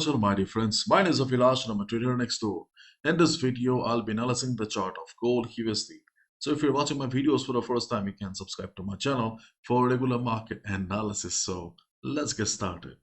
Agriculture, my dear friends. My name is Avilash and I'm a trader next door. In this video, I'll be analyzing the chart of gold USD. So if you're watching my videos for the first time, you can subscribe to my channel for regular market analysis. So let's get started.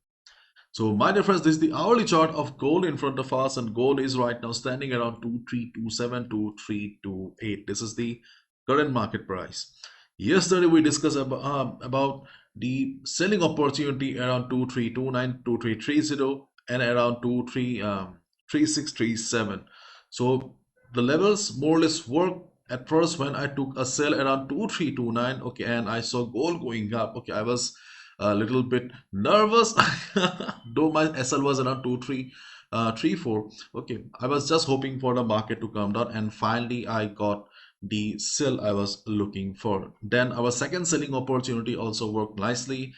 So my dear friends, this is the hourly chart of gold in front of us, and gold is right now standing around 2327, 2328. This is the current market price. Yesterday we discussed about the selling opportunity around 2329, 2330, and around 3637. So the levels more or less work at first when I took a sell around 2329. Okay, and I saw gold going up. Okay, I was a little bit nervous though my SL was around 2334. Okay, I was just hoping for the market to come down, and finally I got the sell I was looking for. Then our second selling opportunity also worked nicely,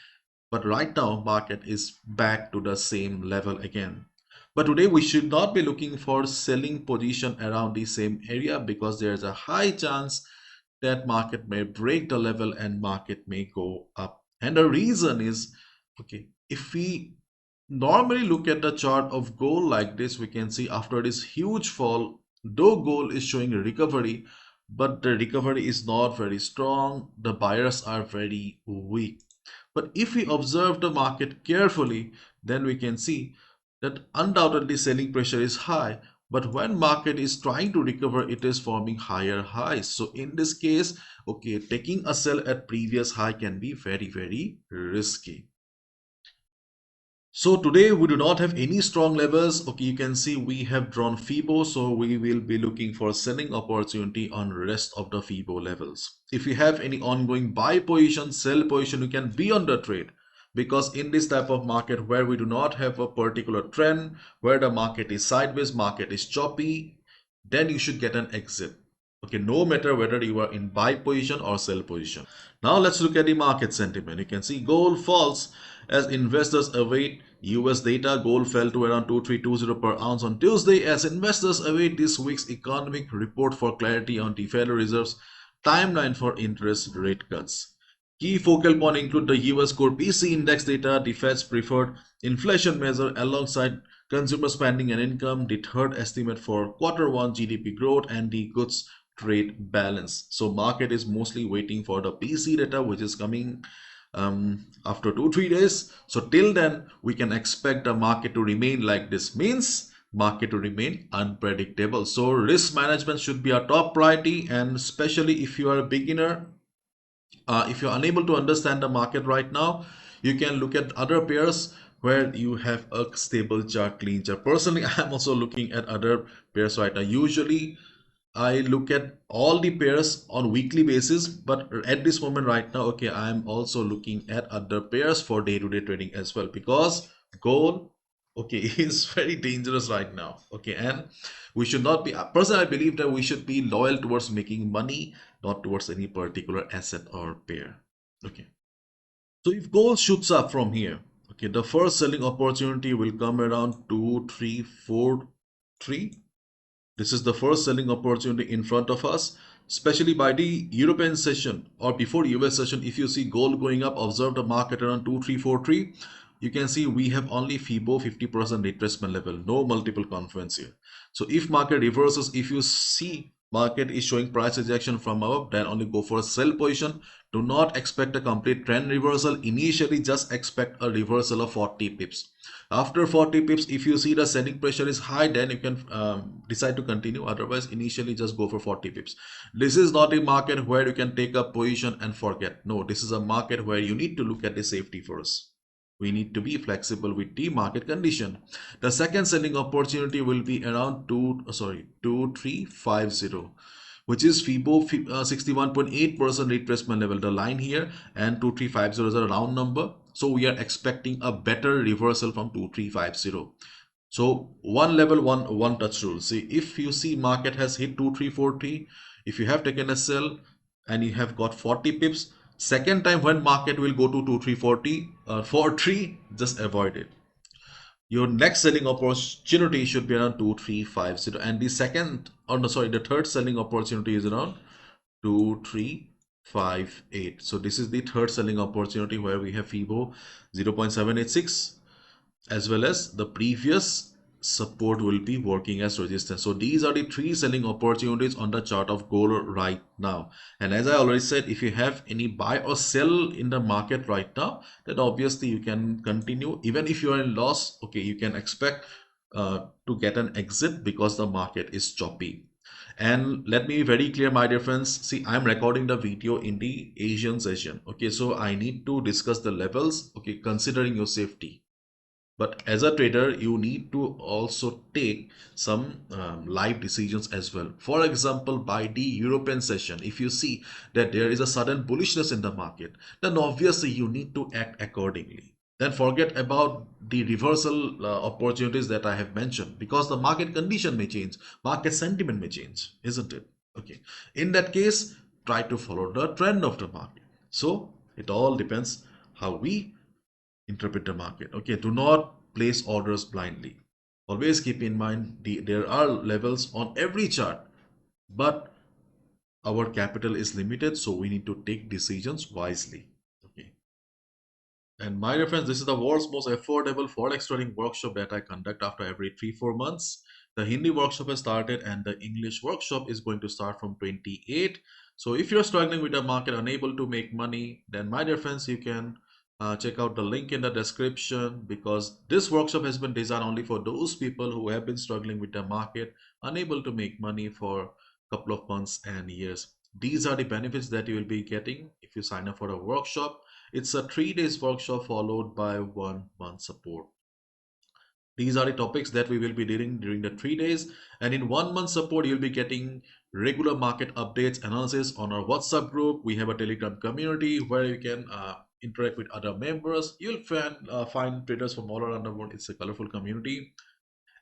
but right now market is back to the same level again. But today we should not be looking for selling position around the same area, because there's a high chance that market may break the level and market may go up. And the reason is, okay, if we normally look at the chart of gold like this, we can see after this huge fall, though gold is showing a recovery, but the recovery is not very strong. The buyers are very weak. But if we observe the market carefully, then we can see that undoubtedly selling pressure is high. But when market is trying to recover, it is forming higher highs. So in this case, okay, taking a sell at previous high can be very risky. So today we do not have any strong levels. Okay, you can see we have drawn FIBO, so we will be looking for selling opportunity on rest of the FIBO levels. If you have any ongoing buy position, sell position, you can be on the trade, because in this type of market where we do not have a particular trend, where the market is sideways, market is choppy, then you should get an exit. Okay, no matter whether you are in buy position or sell position. Now let's look at the market sentiment. You can see gold falls as investors await US data. Gold fell to around 2320 per ounce on Tuesday as investors await this week's economic report for clarity on the Federal Reserve's timeline for interest rate cuts. Key focal point include the US core PC index data, the Fed's preferred inflation measure alongside consumer spending and income, the third estimate for Q1 GDP growth, and the goods trade balance. So market is mostly waiting for the PC data, which is coming after 2-3 days. So till then we can expect the market to remain like this, means market to remain unpredictable. So risk management should be our top priority, and especially if you are a beginner, if you're unable to understand the market right now, you can look at other pairs where you have a stable chart, clean chart. Personally, I'm also looking at other pairs right now. Usually I look at all the pairs on weekly basis, but at this moment right now, okay, I'm also looking at other pairs for day-to-day trading as well, because gold, okay, is very dangerous right now. Okay, and we should not be, personally I believe that we should be loyal towards making money, not towards any particular asset or pair. Okay, so if gold shoots up from here, okay, the first selling opportunity will come around 2343. This is the first selling opportunity in front of us, especially by the European session or before US session. If you see gold going up, observe the market around 2343. You can see we have only FIBO 50% retracement level, no multiple confluence here. So if market reverses, if you see market is showing price rejection from above, then only go for a sell position. Do not expect a complete trend reversal. Initially, just expect a reversal of 40 pips. After 40 pips, if you see the selling pressure is high, then you can decide to continue. Otherwise, initially just go for 40 pips. This is not a market where you can take a position and forget. No, this is a market where you need to look at the safety first. We need to be flexible with the market condition. The second selling opportunity will be around 2350, which is FIBO 61.8% retracement level, the line here, and 2350 is a round number. So we are expecting a better reversal from 2350. So one level, one touch rule. See, if you see market has hit 2340, if you have taken a sell and you have got 40 pips, second time when market will go to 2340 43, just avoid it. Your next selling opportunity should be around 2350, and the second, or no, sorry, the third selling opportunity is around 2358. So this is the third selling opportunity where we have FIBO 0.786, as well as the previous support will be working as resistance. So these are the three selling opportunities on the chart of gold right now. And as I already said, if you have any buy or sell in the market right now, then obviously you can continue. Even if you are in loss, okay, you can expect to get an exit because the market is choppy. And let me be very clear, my dear friends. See, I'm recording the video in the Asian session. Okay, so I need to discuss the levels, okay, considering your safety. But as a trader, you need to also take some live decisions as well. For example, by the European session, if you see that there is a sudden bullishness in the market, then obviously you need to act accordingly. Then forget about the reversal opportunities that I have mentioned, because the market condition may change, market sentiment may change, isn't it? Okay. In that case, try to follow the trend of the market. So it all depends how we interpret the market. Okay, do not place orders blindly. Always keep in mind there are levels on every chart, but our capital is limited, so we need to take decisions wisely. Okay. And my reference, this is the world's most affordable forex trading workshop that I conduct after every 3-4 months. The Hindi workshop has started and the English workshop is going to start from 28. So if you're struggling with the market, unable to make money, then my dear friends, you can check out the link in the description, because this workshop has been designed only for those people who have been struggling with the market, unable to make money for a couple of months and years. These are the benefits that you will be getting if you sign up for a workshop. It's a 3 days workshop followed by 1 month support. These are the topics that we will be dealing during the 3 days. And in 1 month support, you'll be getting regular market updates, analysis on our WhatsApp group. We have a Telegram community where you can interact with other members. You'll find traders from all around the world. It's a colorful community.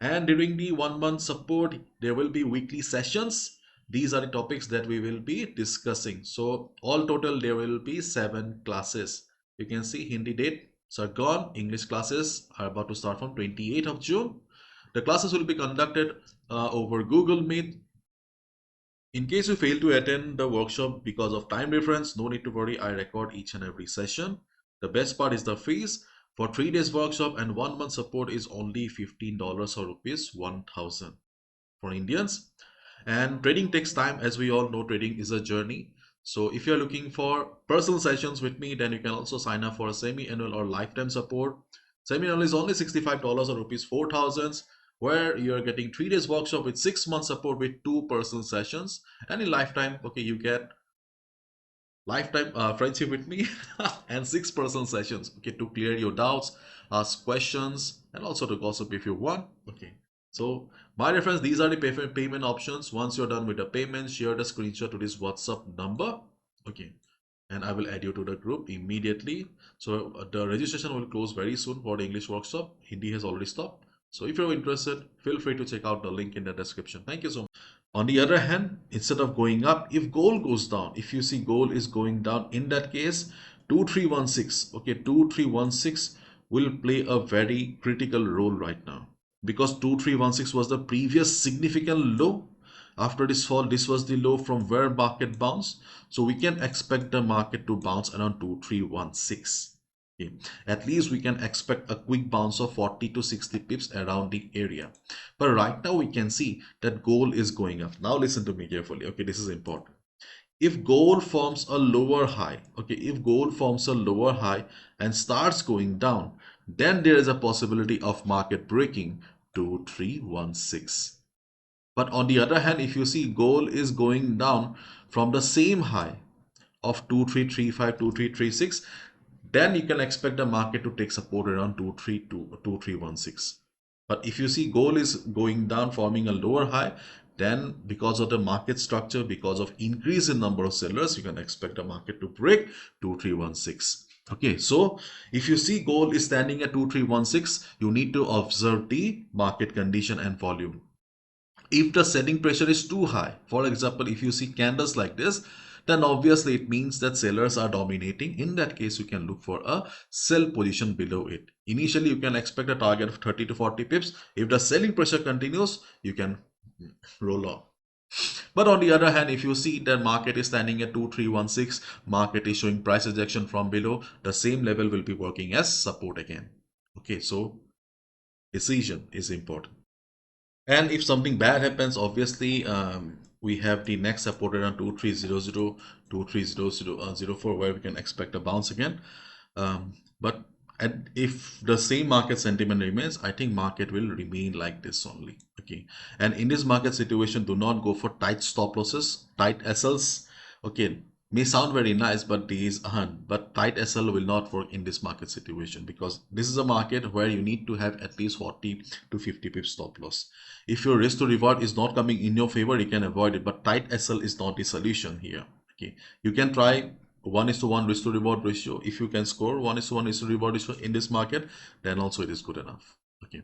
And during the 1 month support, there will be weekly sessions. These are the topics that we will be discussing. So all total, there will be 7 classes. You can see Hindi dates are gone. English classes are about to start from 28th of June. The classes will be conducted over Google Meet. In case you fail to attend the workshop because of time difference, no need to worry. I record each and every session. The best part is the fees. For 3 days workshop and 1 month support is only $15 or rupees 1000 for Indians. And trading takes time. As we all know, trading is a journey. So if you're looking for personal sessions with me, then you can also sign up for a semi-annual or lifetime support. Semi-annual is only $65 or rupees 4000, where you're getting 3 days workshop with 6 months support with 2 personal sessions. And in lifetime, okay, you get lifetime friendship with me and 6 personal sessions, okay, to clear your doubts, ask questions, and also to gossip if you want. Okay, so my dear friends, these are the payment options. Once you're done with the payment, share the screenshot to this WhatsApp number. Okay, and I will add you to the group immediately. So the registration will close very soon for the English workshop. Hindi has already stopped. So if you're interested, feel free to check out the link in the description. Thank you so much. On the other hand, instead of going up, if gold goes down, if you see gold is going down, in that case, 2316, okay, 2316 will play a very critical role right now, because 2316 was the previous significant low. After this fall, this was the low from where market bounced. So we can expect the market to bounce around 2316. Okay. At least we can expect a quick bounce of 40 to 60 pips around the area. But right now we can see that gold is going up. Now listen to me carefully. Okay, this is important. If gold forms a lower high, okay, if gold forms a lower high and starts going down, then there is a possibility of market breaking 2316. But on the other hand, if you see gold is going down from the same high of 2335, 2336, then you can expect the market to take support around 232, 2316. But if you see gold is going down, forming a lower high, then because of the market structure, because of increase in number of sellers, you can expect the market to break 2316. Okay, so if you see gold is standing at 2316, you need to observe the market condition and volume. If the selling pressure is too high, for example, if you see candles like this, then obviously it means that sellers are dominating. In that case, you can look for a sell position below it. Initially, you can expect a target of 30 to 40 pips. If the selling pressure continues, you can roll on. But on the other hand, if you see that market is standing at 2316, market is showing price rejection from below, the same level will be working as support again. Okay, so Decision is important. And if something bad happens, obviously, we have the next support around 2300, 2300.04, where we can expect a bounce again. But if the same market sentiment remains, I think market will remain like this only. Okay. And in this market situation, do not go for tight stop losses, tight SLs. Okay. May sound very nice, but these aren't. But tight SL will not work in this market situation, because this is a market where you need to have at least 40 to 50 pips stop loss. If your risk to reward is not coming in your favor, you can avoid it. But tight SL is not the solution here. Okay. You can try 1:1 risk to reward ratio. If you can score 1:1 risk to reward ratio in this market, then also it is good enough. Okay.